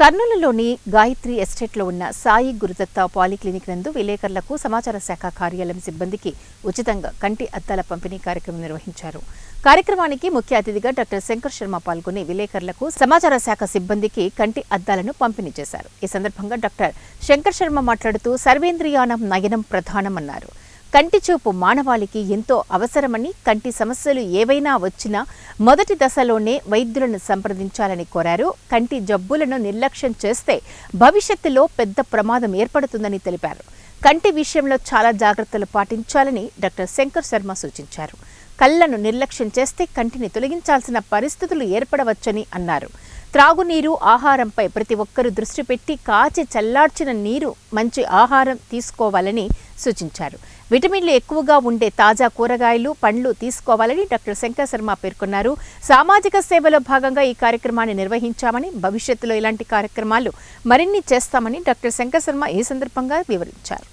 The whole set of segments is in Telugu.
కర్నూలులోని గాయత్రి ఎస్టేట్లో ఉన్న సాయి గురుదత్త పాలిక్లినిక్ నందు విలేకరులకు సమాచార శాఖ కార్యాలయం సిబ్బందికి ఉచితంగా కంటి అద్దాల పంపిణీ కార్యక్రమం నిర్వహించారు. కార్యక్రమానికి ముఖ్య అతిథిగా డాక్టర్ శంకర్ శర్మ పాల్గొని విలేకరులకు సమాచార శాఖ సిబ్బందికి కంటి అద్దాలను పంపిణీ చేశారు. ఈ సందర్భంగా డాక్టర్ శంకర్ శర్మ మాట్లాడుతూ సర్వేంద్రియానం నయనం ప్రధానమన్నారు. కంటి చూపు మానవాళికి ఎంతో అవసరమని, కంటి సమస్యలు ఏవైనా వచ్చినా మొదటి దశలోనే వైద్యులను సంప్రదించాలని కోరారు. కంటి జబ్బులను నిర్లక్ష్యం చేస్తే భవిష్యత్తులో పెద్ద ప్రమాదం ఏర్పడుతుందని తెలిపారు. కంటి విషయంలో చాలా జాగ్రత్తలు పాటించాలని డాక్టర్ శంకర్ శర్మ సూచించారు. కళ్లను నిర్లక్ష్యం చేస్తే కంటిని తొలగించాల్సిన పరిస్థితులు ఏర్పడవచ్చని అన్నారు. త్రాగునీరు, ఆహారంపై ప్రతి ఒక్కరూ దృష్టి పెట్టి కాచి చల్లార్చిన నీరు, మంచి ఆహారం తీసుకోవాలని సూచించారు. విటమిన్లు ఎక్కువగా ఉండే తాజా కూరగాయలు, పండ్లు తీసుకోవాలని డాక్టర్ శంకర్ శర్మ పేర్కొన్నారు. సామాజిక సేవలో భాగంగా ఈ కార్యక్రమాన్ని నిర్వహించామని, భవిష్యత్తులో ఇలాంటి కార్యక్రమాలు మరిన్ని చేస్తామని డాక్టర్ శంకర్ శర్మ ఈ సందర్భంగా వివరించారు.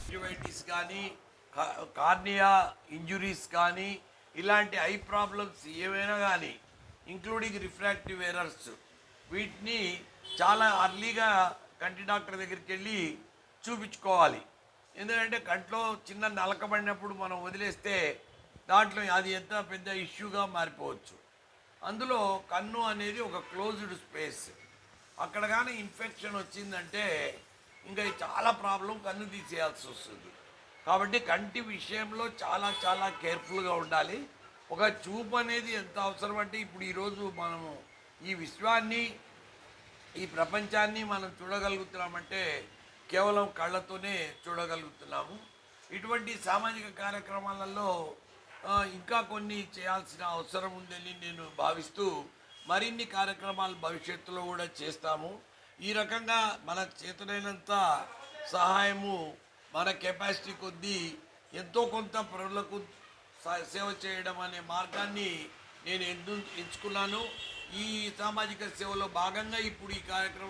ఇలాంటి ఐ ప్రాబ్లమ్స్ ఏమైనా కానీ, ఇంక్లూడింగ్ రిఫ్రాక్టివ్ ఎర్రర్స్, వీటిని చాలా అర్లీగా కంటి డాక్టర్ దగ్గరికి వెళ్ళి చూపించుకోవాలి. ఎందుకంటే కంట్లో చిన్న నలకబడినప్పుడు మనం వదిలేస్తే దాంట్లో అది ఎంత పెద్ద ఇష్యూగా మారిపోవచ్చు. అందులో కన్ను అనేది ఒక క్లోజ్డ్ స్పేస్. అక్కడ కానీ ఇన్ఫెక్షన్ వచ్చిందంటే ఇంకా చాలా ప్రాబ్లం, కన్ను తీసేయాల్సి వస్తుంది. కాబట్టి కంటి విషయంలో చాలా చాలా కేర్ఫుల్గా ఉండాలి. ఒక చూపు అనేది ఎంత అవసరం అంటే, ఇప్పుడు ఈరోజు మనము ఈ విశ్వాన్ని, ఈ ప్రపంచాన్ని మనం చూడగలుగుతున్నామంటే కేవలం కళ్ళతోనే చూడగలుగుతున్నాము. ఇటువంటి సామాజిక కార్యక్రమాలలో ఇంకా కొన్ని చేయాల్సిన అవసరం ఉందని నేను భావిస్తూ మరిన్ని కార్యక్రమాలు భవిష్యత్తులో కూడా చేస్తాము. ఈ రకంగా మన చేతనైనంత సహాయము, మన కెపాసిటీ కొద్దీ ఎంతో కొంత పరులకు సేవ చేయడం అనే మార్గాన్ని నేను ఎంచుకున్నాను. ఈ సామాజిక సేవలో భాగంగా ఇప్పుడు ఈ కార్యక్రమం